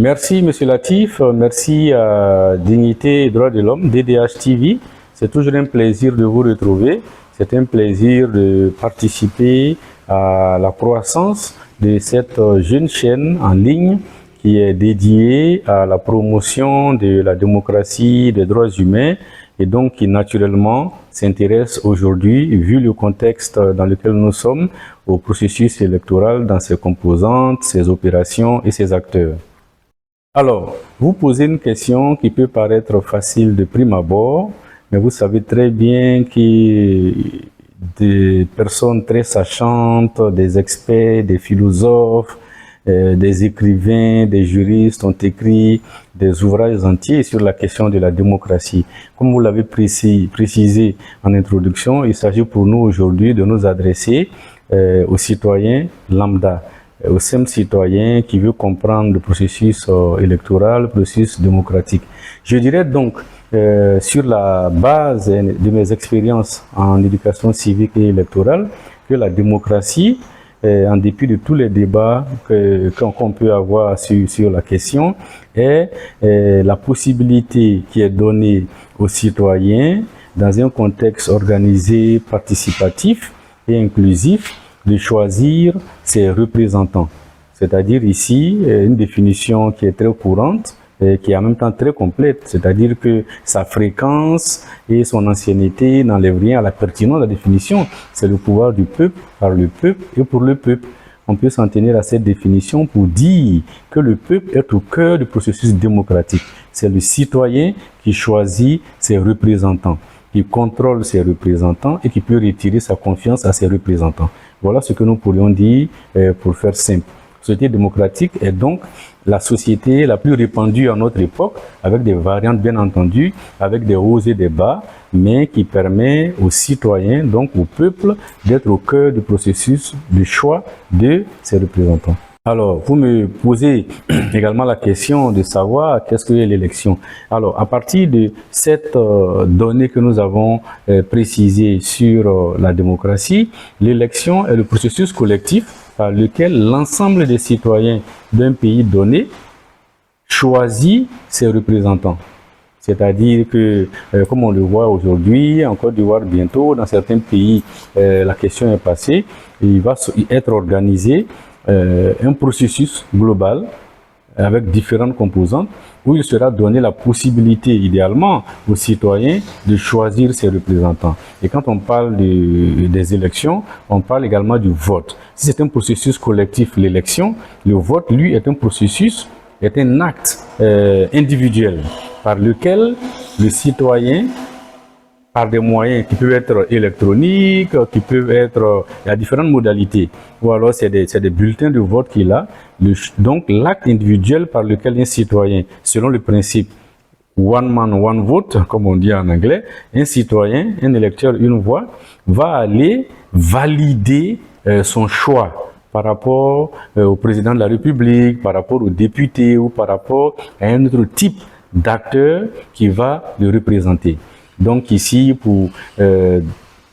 Merci Monsieur Latif, merci à Dignité et Droits de l'Homme, DDH TV. C'est toujours un plaisir de vous retrouver. C'est un plaisir de participer à la croissance de cette jeune chaîne en ligne qui est dédiée à la promotion de la démocratie, des droits humains et donc qui naturellement s'intéresse aujourd'hui, vu le contexte dans lequel nous sommes, au processus électoral dans ses composantes, ses opérations et ses acteurs. Alors, vous posez une question qui peut paraître facile de prime abord, mais vous savez très bien que des personnes très sachantes, des experts, des philosophes, des écrivains, des juristes ont écrit des ouvrages entiers sur la question de la démocratie. Comme vous l'avez précisé en introduction, il s'agit pour nous aujourd'hui de nous adresser aux citoyens lambda, au simple citoyen qui veut comprendre le processus électoral, le processus démocratique. Je dirais donc, sur la base de mes expériences en éducation civique et électorale, que la démocratie, en dépit de tous les débats qu'on peut avoir sur la question, est la possibilité qui est donnée aux citoyens dans un contexte organisé, participatif et inclusif, de choisir ses représentants. C'est-à-dire ici, une définition qui est très courante et qui est en même temps très complète, c'est-à-dire que sa fréquence et son ancienneté n'enlèvent rien à la pertinence de la définition. C'est le pouvoir du peuple, par le peuple et pour le peuple. On peut s'en tenir à cette définition pour dire que le peuple est au cœur du processus démocratique. C'est le citoyen qui choisit ses représentants, qui contrôle ses représentants et qui peut retirer sa confiance à ses représentants. Voilà ce que nous pourrions dire pour faire simple. La société démocratique est donc la société la plus répandue à notre époque, avec des variantes bien entendu, avec des hauts et des bas, mais qui permet aux citoyens, donc au peuple, d'être au cœur du processus de choix de ses représentants. Alors, vous me posez également la question de savoir qu'est-ce que est l'élection. Alors, à partir de cette donnée que nous avons précisée sur la démocratie, l'élection est le processus collectif par lequel l'ensemble des citoyens d'un pays donné choisit ses représentants. C'est-à-dire que, comme on le voit aujourd'hui, en Côte d'Ivoire bientôt, dans certains pays, la question est passée, il va être organisé un processus global avec différentes composantes où il sera donné la possibilité idéalement aux citoyens de choisir ses représentants. Et quand on parle des élections, on parle également du vote. Si c'est un processus collectif, l'élection, le vote, lui, est un processus, est un acte individuel par lequel le citoyen, par des moyens qui peuvent être électroniques, qui peuvent être à différentes modalités, ou alors c'est des bulletins de vote qu'il a. Donc l'acte individuel par lequel un citoyen, selon le principe one man, one vote, comme on dit en anglais, un citoyen, un électeur, une voix, va aller valider son choix par rapport au président de la République, par rapport aux députés ou par rapport à un autre type d'acteur qui va le représenter. Donc ici, pour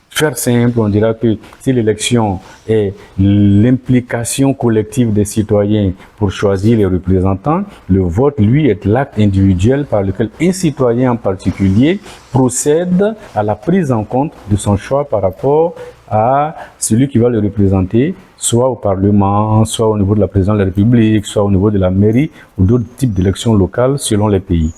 faire simple, on dira que si l'élection est l'implication collective des citoyens pour choisir les représentants, le vote, lui, est l'acte individuel par lequel un citoyen en particulier procède à la prise en compte de son choix par rapport à celui qui va le représenter, soit au Parlement, soit au niveau de la présidence de la République, soit au niveau de la mairie ou d'autres types d'élections locales selon les pays.